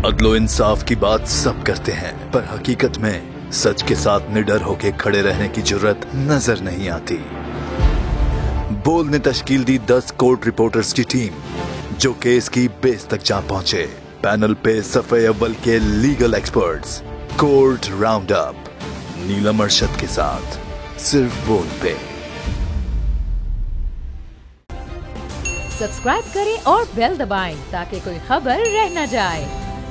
अदलो इंसाफ की बात सब करते हैं, पर हकीकत में सच के साथ निडर होकर खड़े रहने की जुर्रत नजर नहीं आती। बोल ने तश्कील दी 10 कोर्ट रिपोर्टर्स की टीम, जो केस की बेस तक जा पहुंचे। पैनल पे सफे अव्वल के legal experts, court round up, Neelam Arshad के साथ सिर्फ बोल पे। सब्सक्राइब करें और बेल दबाएं ताकि कोई खबर रह न जाए।